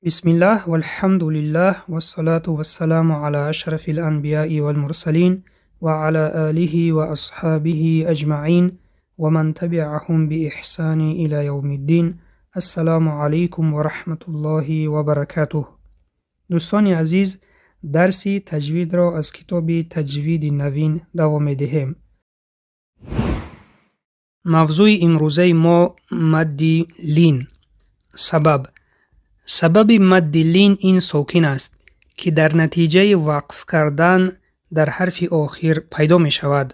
بسم الله والحمد لله والصلاة والسلام على أشرف الأنبياء والمرسلين وعلى آله وأصحابه أجمعين ومن تبعهم بإحسان إلى يوم الدين. السلام عليكم ورحمة الله وبركاته. دوستان عزیز، درسی تجوید را از کتاب تجوید نوین دوام دهیم. موضوع امروزه ما مد لین. سبب مد لین این ساکن است که در نتیجه وقف کردن در حرف آخر پیدا می شود.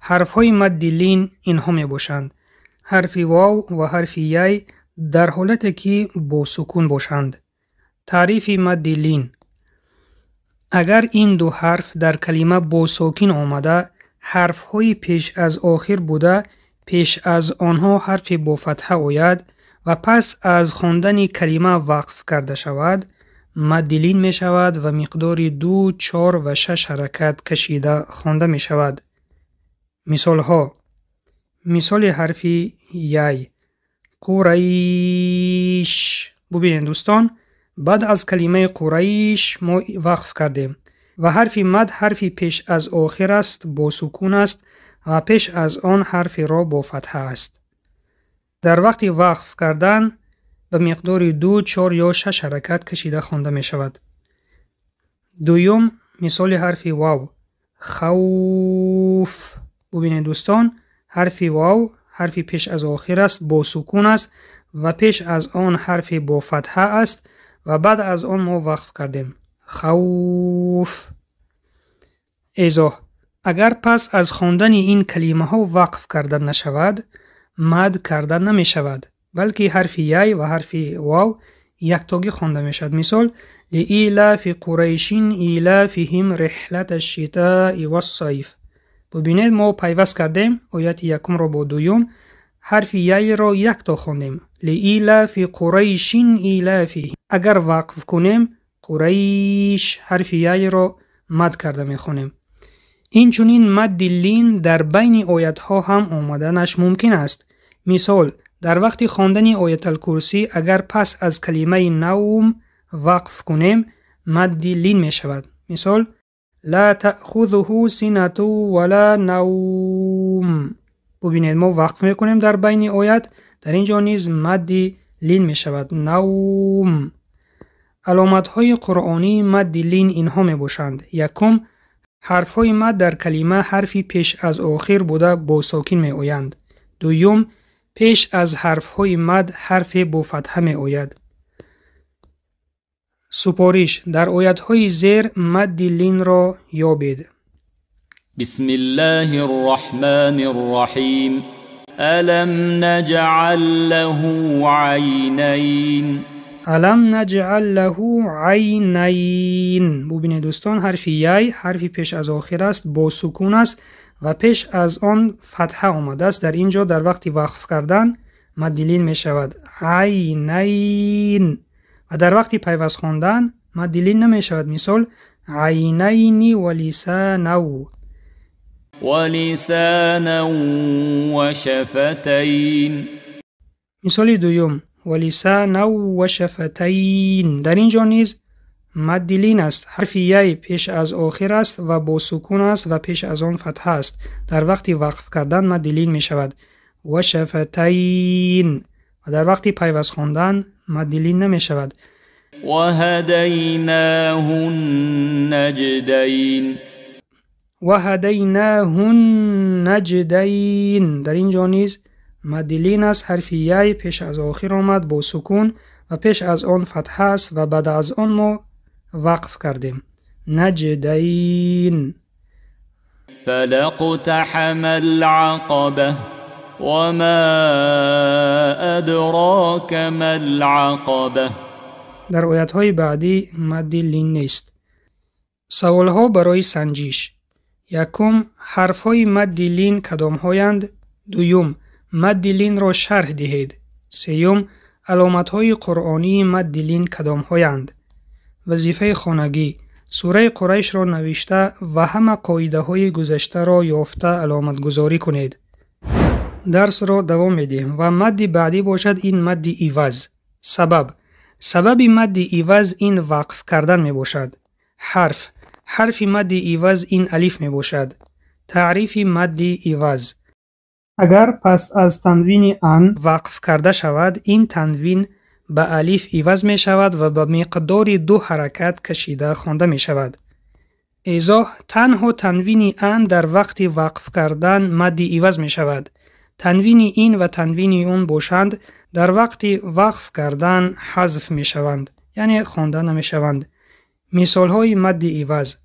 حرف های مد لین اینها می باشند: حرف واو و حرف یای در حالت که با سکون باشند. تعریف مد لین: اگر این دو حرف در کلمه با ساکن آمده، حرف های پیش از آخر بوده، پیش از آنها حرف با فتحه آید و پس از خواندن کلمه وقف کرده شود، مد لین می شود و مقدار 2، 4 و 6 حرکت کشیده خوانده می شود. مثال ها: مثال حرف یای: قریش. ببینید دوستان، بعد از کلمه قریش ما وقف کردیم و حرف مد حرف پیش از آخر است، با سکون است و پیش از آن حرف را با فتحه است. در وقت وقف کردن به مقدار 2، 4 یا 6 حرکت کشیده خوانده می شود. دوم، مثال حرف واو: خوف. ببینید دوستان، حرف واو حرف پیش از آخر است، با سکون است و پیش از آن حرف با فتحه است و بعد از آن ما وقف کردیم. خوف. ایضاح: اگر پس از خواندن این کلمه ها وقف کردن نشود، مد کردن نمی شود، بلکه حرف یای و حرف واو یکتاگی خوانده می شود. مثال: لإیلاف قریش ایلافهم رحلة الشتاء والصیف. ببینید ما پیوست کردیم آیت یکم را با دوم، حرف یای را یک تا خوندیم. لإیلاف قریش ایلافهم. اگر وقف کنیم، قریش حرف یای را مد کرده می خونیم. این چونین مد لین در بین آیت ها هم آمدنش ممکن است. مثال: در وقت خواندن آیت الکرسی اگر پس از کلمه نوم وقف کنیم، مد لین می شود. مثال: لا تأخذه سنة ولا نوم. ببینید ما وقف می کنیم در بین آیت، در اینجا نیز مد لین می شود. نوم. علامت های قرآنی مد لین اینها می باشند: یکم، حرف های مد در کلمه حرفی پیش از آخر بوده با ساکن می آیند. دوم، پیش از حرف های مد حرف با فتحه می آید. سپارش: در آیت های زیر مد لین را یابید. بسم الله الرحمن الرحیم. الم نجعل له عینین. الم نجعل له عینین. ببینید دوستان، حرف یای حرف پیش از آخر است، با سکون است و پیش از آن فتحه آمده است. در اینجا در وقت وقف کردن مد لین می شود. عینین. و در وقت پیوست خواندن مد لین نمی شود. مثال: عینین و لسانا. ولسانا و شفتین. مثال دوم: ولسانا و شفتین. در اینجا نیز مد لین است. حرف یای پیش از آخر است و با سکون است و پیش از آن فتحه است. در وقت وقف کردن مد لین می شود. و شفتین. و در وقت پیوست خواندن مد لین نمی شود. و هدیناه النجدین. و هدیناه النجدین. در اینجا نیز مد لین است. حرف یای پیش از آخر آمد با سکون و پیش از آن فتحه است و بعد از آن ما وقف کردیم. نجدین. فلقتحم العقبه وما ادراک ما العقبه. در آیت های بعدی مد لین نیست. سوال ها برای سنجش: یکم، حرف های مد لین کدام هایند؟ دوم، مد لین را شرح دهید. سیوم، علامت های قرآنی مد لین کدام هایند؟ وظیفه خانگی: سوره قریش را نوشته و همه قاعده های گذشته را یافته علامت گذاری کنید. درس را دوام میدیم و مد بعدی باشد این مد عوض. سبب: سبب مد عوض این وقف کردن می باشد. حرف مد عوض این الف می باشد. تعریف مد عوض: اگر پس از تنوین ان وقف کرده شود، این تنوین به الف عوض می شود و به مقدار 2 حرکت کشیده خوانده می شود. ایضاح: تنها تنوین ان در وقت وقف کردن مد عوض می شود. تنوین این و تنوین اون باشند، در وقت وقف کردن حذف می شوند، یعنی خوانده نمی شوند. مثال های مد عوض: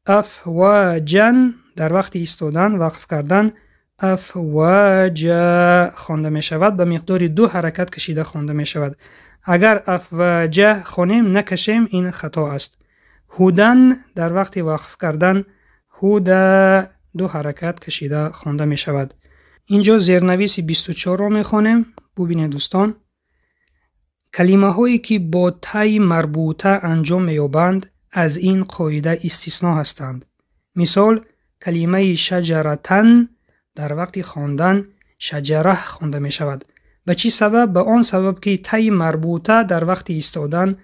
افواجن در وقت ایستادن وقف کردن افواجا خوانده می شود، به مقدار 2 حرکت کشیده خوانده می شود. اگر افواجا خوانیم نکشیم این خطا است. هودن در وقت وقف کردن هودا 2 حرکت کشیده خوانده می شود. اینجا زیرنویس 24 رو می خوانیم. ببینید دوستان، کلمه هایی که با تای مربوطه انجام می یابند از این قاعده استثناء هستند. مثال: کلمه شجرتن در وقت خواندن شجره خوانده می شود. به چی سبب؟ به آن سبب که تای مربوطه در وقت ایستادن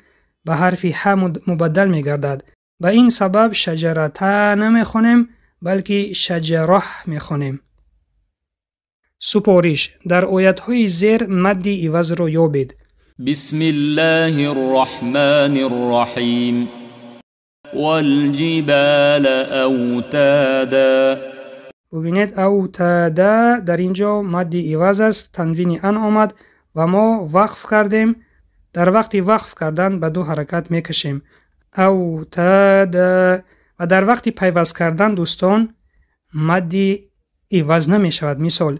به حرف ح مبدل می گردد. به این سبب شجرته نمی خوانیم بلکه شجره می خوانیم. سپارش: در آیت های زیر مد عوض را یابید. بسم الله الرحمن الرحیم والجبال اوتادا. ببینید اوتادا در اینجا مد عوض است، تنوین ان آمد و ما وقف کردیم. در وقت وقف کردن به 2 حرکت میکشیم اوتادا، و در وقت پیوست کردن دوستان مد عوض نمی شود. مثال: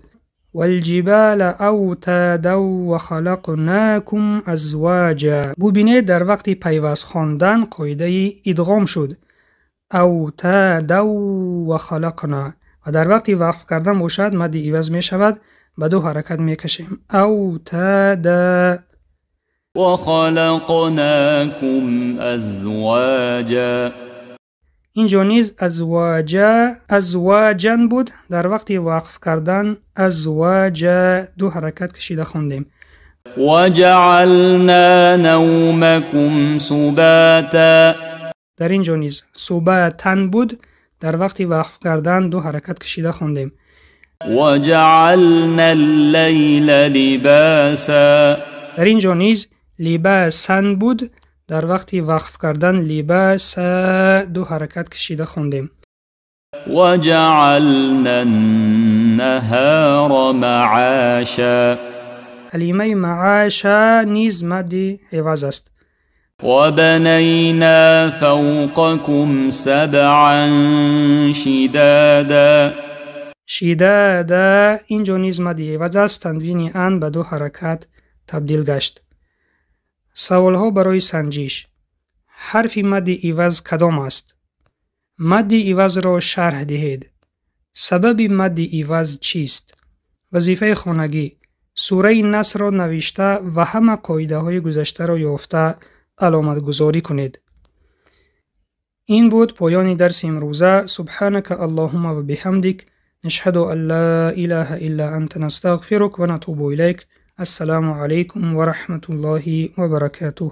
والجبال اوتادا و خلقناکم ازواجا. ببینید در وقت پیوست خواندن قاعده ادغام شد اوتادا و خلقنا، و در وقت وقف کردن باشد مد عوض می شود، به 2 حرکت می کشیم اوتادا و خلقناکم ازواجا. اینجا نیز ازواجن بود، در وقت وقف کردن ازواجا 2 حرکت کشیده خوندیم. و جعلنا نومکم سباتا. در اینجا نیز سباتن بود، در وقت وقف کردن 2 حرکت کشیده خوندیم. و جعلنا اللیل لباسا. در اینجا نیز لباسن بود، در وقت وقف کردن لباس 2 حرکت کشیده خوندیم. و جعلنا النهار معاشا. کلمه معاشا نیز مد عوض است. و بنینا فوقکم سبعا شدادا. شدادا اینجا نیز مد عوض است، تنوین ان به 2 حرکت تبدیل گشت. سوال ها برای سنجش: حرف مد عوض کدام است؟ مد عوض را شرح دهید. سبب مد عوض چیست؟ وظیفه خانگی: سوره نصر را نوشته و همه قاعده های گذشته را یافته علامت گذاری کنید. این بود پایان درس امروزه. سبحانك اللهم و بحمدک نشهد ان لا اله الا انت نستغفرك و نتوب الیک. السلام علیکم و رحمت الله و برکاته.